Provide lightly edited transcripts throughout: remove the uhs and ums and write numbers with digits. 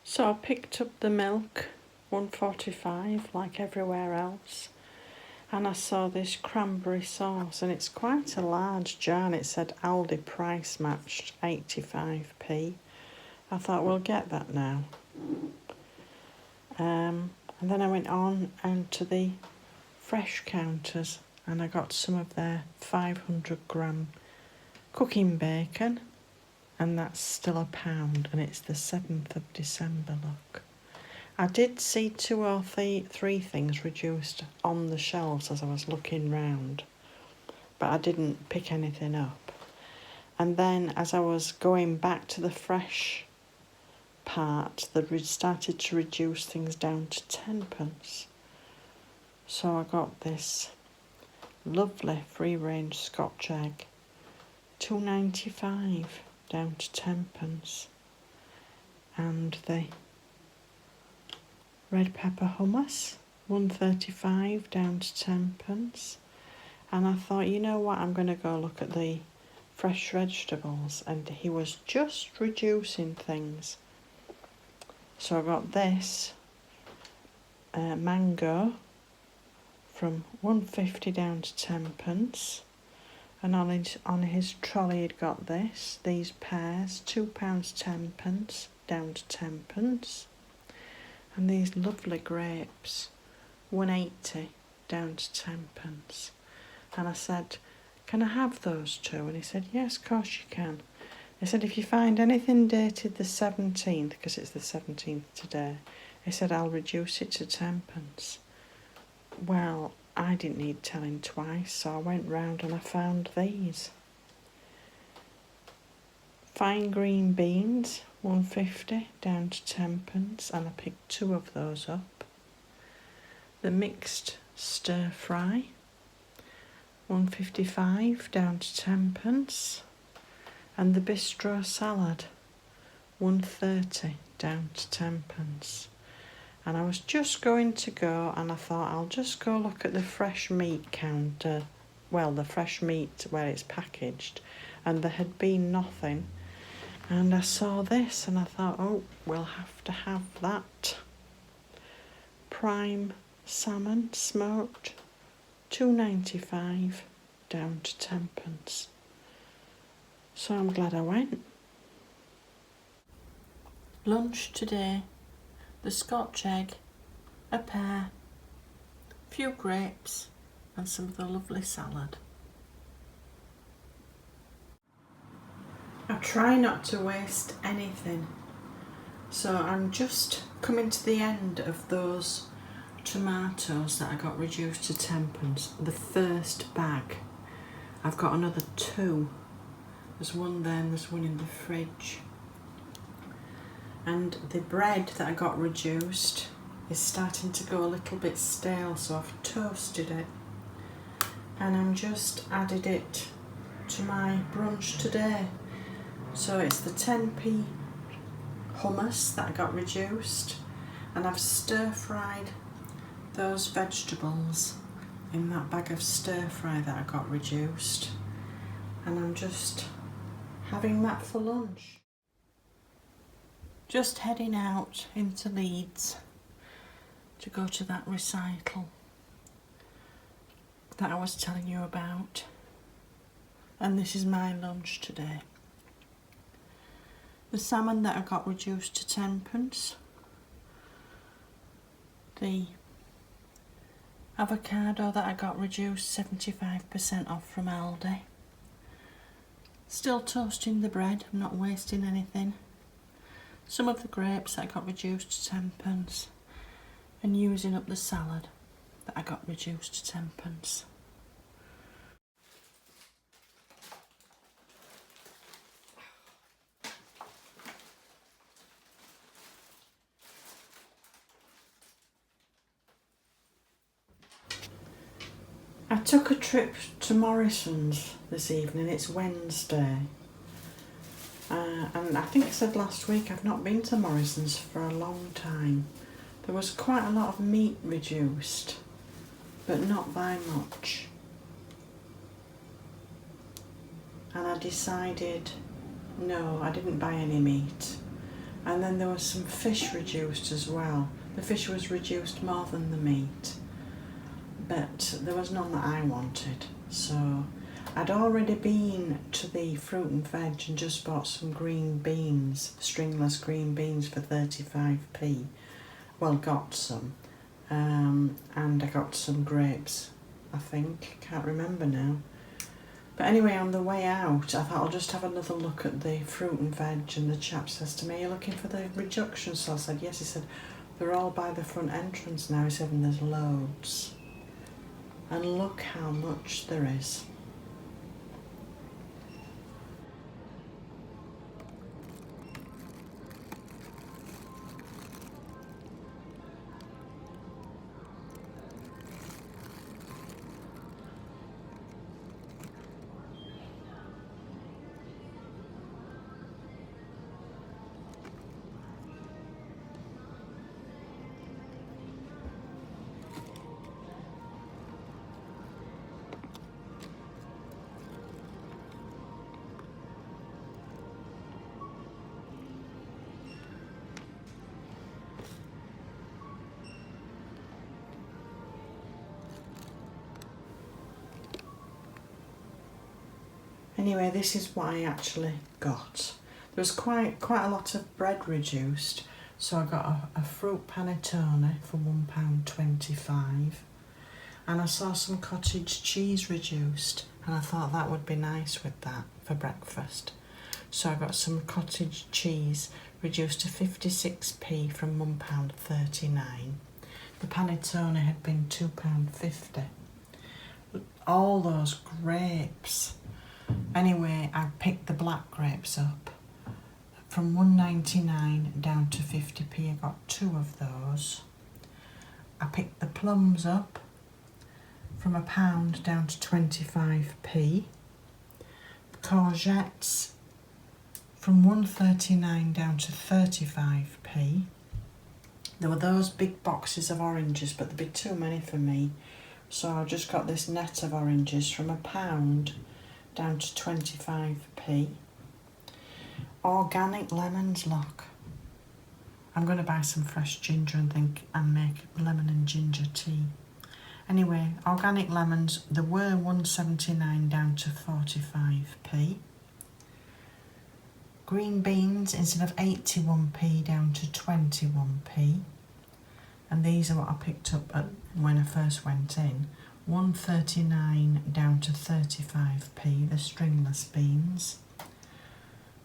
So I picked up the milk, 1.45 like everywhere else, and I saw this cranberry sauce, and it's quite a large jar, and it said Aldi price matched 85p. I thought we'll get that now. And then I went on and to the fresh counters, and I got some of their 500g cooking bacon, and that's still £1, and it's the 7th of December, look. I did see 2 or 3 things reduced on the shelves as I was looking round, but I didn't pick anything up. And then as I was going back to the fresh part, they started to reduce things down to 10p. So I got this lovely free-range Scotch egg, £2.95 down to 10p, and the red pepper hummus, £1.35 down to 10p. And I thought, you know what, I'm going to go look at the fresh vegetables, and he was just reducing things. So I got this mango from £1.50 down to 10p, and on his trolley he'd got these pears, £2.10 down to 10p, and these lovely grapes, £1.80 down to 10p. And I said, can I have those 2? And he said, yes, of course you can. He said, if you find anything dated the 17th, because it's the 17th today, he said, I'll reduce it to 10p. Well, I didn't need telling twice, so I went round and I found these. Fine green beans, £1.50 down to 10p, and I picked 2 of those up. The mixed stir fry, £1.55 down to 10p, and the bistro salad, £1.30 down to 10p. And I was just going to go, and I thought I'll just go look at the fresh meat counter, well, the fresh meat where it's packaged, and there had been nothing. And I saw this and I thought, oh, we'll have to have that. Prime salmon smoked, £2.95 down to 10p. So I'm glad I went. Lunch today, the Scotch egg, a pear, a few grapes, and some of the lovely salad. I try not to waste anything, so I'm just coming to the end of those tomatoes that I got reduced to 10p, the first bag. I've got another 2. There's one there and there's one in the fridge. And the bread that I got reduced is starting to go a little bit stale, so I've toasted it, and I'm just added it to my brunch today. So it's the 10p hummus that I got reduced, and I've stir-fried those vegetables in that bag of stir-fry that I got reduced, and I'm just having that for lunch. Just heading out into Leeds to go to that recital that I was telling you about, and this is my lunch today. The salmon that I got reduced to 10p, the avocado that I got reduced 75% off from Aldi. Still toasting the bread, I'm not wasting anything. Some of the grapes that I got reduced to 10p, and using up the salad that I got reduced to 10p. I took a trip to Morrison's this evening. It's Wednesday. And I think I said last week I've not been to Morrison's for a long time. There was quite a lot of meat reduced, but not by much. And I decided, no, I didn't buy any meat. And then there was some fish reduced as well. The fish was reduced more than the meat, but there was none that I wanted. So I'd already been to the fruit and veg and just bought some green beans, stringless green beans for 35p. Well, got some. And I got some grapes, I think. Can't remember now. But anyway, on the way out, I thought I'll just have another look at the fruit and veg, and the chap says to me, "Are you looking for the reduction?" So I said, yes. He said, "They're all by the front entrance now." He said, "And there's loads." And look how much there is. Anyway, this is what I actually got. There was quite a lot of bread reduced, so I got a fruit panettone for £1.25, and I saw some cottage cheese reduced, and I thought that would be nice with that for breakfast. So I got some cottage cheese reduced to 56p from £1.39. The panettone had been £2.50. All those grapes. Anyway, I picked the black grapes up from £1.99 down to 50p. I got 2 of those. I picked the plums up from £1 down to 25p. The courgettes from £1.39 down to 35p. There were those big boxes of oranges, but there'd be too many for me, so I just got this net of oranges from £1 down to 25p. Organic lemons, look. I'm going to buy some fresh ginger and make lemon and ginger tea. Anyway, organic lemons, there were £1.79 down to 45p. Green beans, instead of 81p down to 21p. And these are what I picked up when I first went in. £1.39 down to 35p, the stringless beans.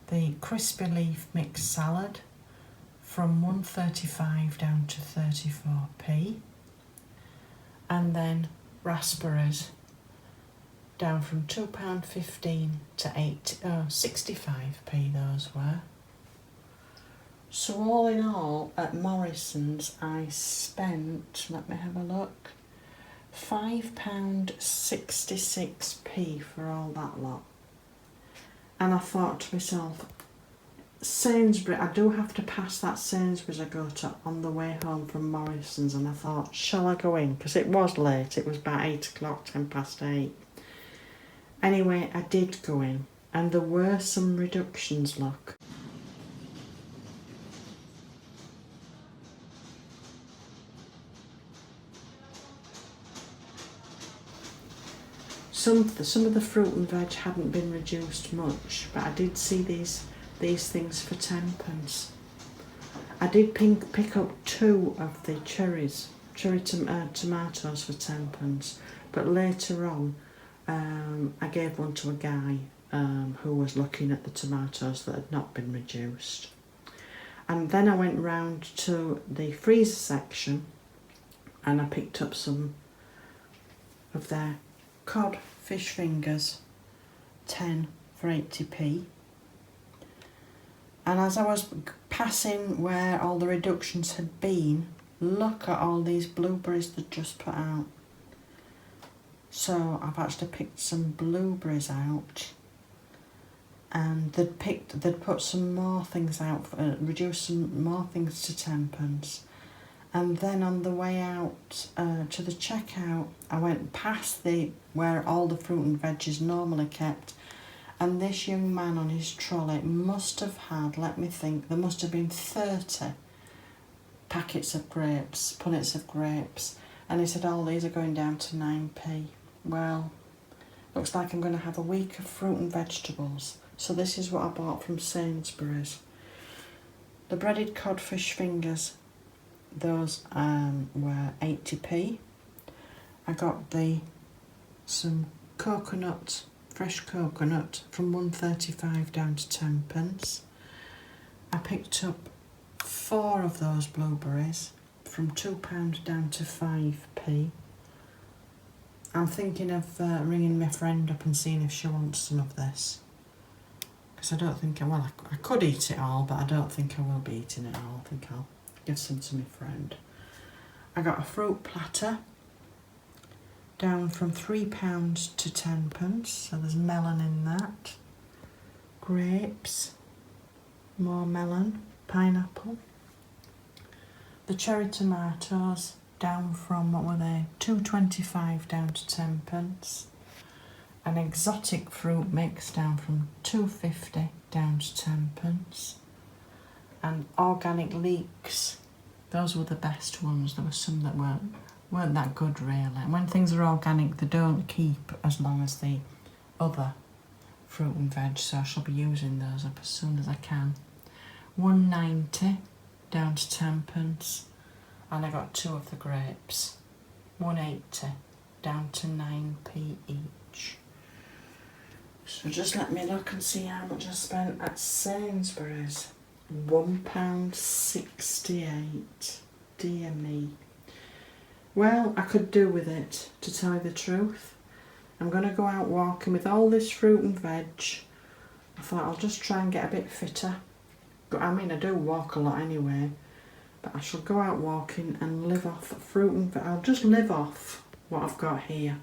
The crispy leaf mixed salad from £1.35 down to 34p. And then raspberries down from £2.15 to 65p those were. So all in all, at Morrison's I spent, let me have a look, £5.66p for all that lot. And I thought to myself, Sainsbury, I do have to pass that Sainsbury's I go to on the way home from Morrison's, and I thought, shall I go in? Because it was late, it was about 8 o'clock, 8:10. Anyway, I did go in, and there were some reductions, look. Some of the fruit and veg hadn't been reduced much, but I did see these things for 10p. I did pick up 2 of the cherry tomatoes for 10p, but later on I gave one to a guy who was looking at the tomatoes that had not been reduced. And then I went round to the freezer section and I picked up some of their cod fish fingers, 10 for 80p. And as I was passing where all the reductions had been, look at all these blueberries they'd just put out. So I've actually picked some blueberries out, and they'd put some more things out, reduced some more things to 10p. And then on the way out to the checkout, I went past where all the fruit and veg is normally kept, And this young man on his trolley must have had, let me think, there must have been 30 packets of grapes, punnets of grapes. And he said, oh, these are going down to 9p. Well, looks like I'm going to have a week of fruit and vegetables. So this is what I bought from Sainsbury's. The breaded codfish fingers, those were 80p. I got some coconut, fresh coconut, from 1.35 down to 10p. I picked up 4 of those blueberries from £2 down to 5p. I'm thinking of ringing my friend up and seeing if she wants some of this. Because I don't think, well, I could eat it all, but I don't think I will be eating it all. I think I'll give some to my friend. I got a fruit platter, down from £3 to 10p, so there's melon in that. Grapes, more melon, pineapple. The cherry tomatoes, down from, what were they, 2.25 down to 10p. An exotic fruit mix, down from 2.50 down to 10p. And organic leeks, those were the best ones. There were some that weren't that good really. And when things are organic, they don't keep as long as the other fruit and veg, so I shall be using those up as soon as I can. 1.90 down to 10p, and I got 2 of the grapes. 1.80 down to 9p each. So just let me look and see how much I spent at Sainsbury's. £1.68. Dear me. Well, I could do with it, to tell you the truth. I'm going to go out walking with all this fruit and veg. I thought I'll just try and get a bit fitter. I mean, I do walk a lot anyway, but I shall go out walking and live off fruit and veg. I'll just live off what I've got here,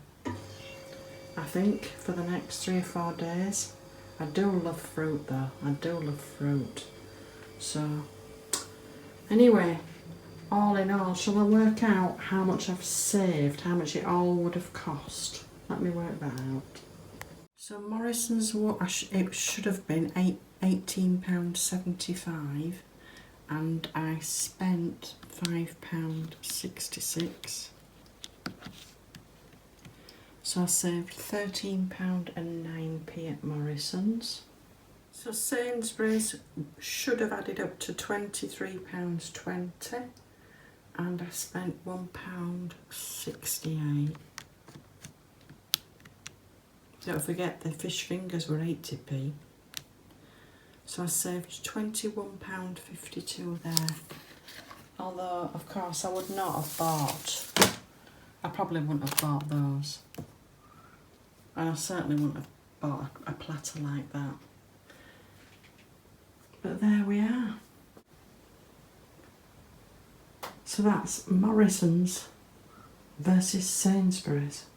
I think, for the next 3 or 4 days. I do love fruit though, I do love fruit. So, anyway, all in all, shall I work out how much I've saved, how much it all would have cost? Let me work that out. So Morrison's, it should have been £18.75, and I spent £5.66. So I saved £13.09 at Morrison's. So Sainsbury's should have added up to £23.20, and I spent £1.68. Don't forget the fish fingers were 80p. So I saved £21.52 there. Although, of course, I would not have bought, I probably wouldn't have bought those. And I certainly wouldn't have bought a platter like that. But there we are. So that's Morrison's versus Sainsbury's.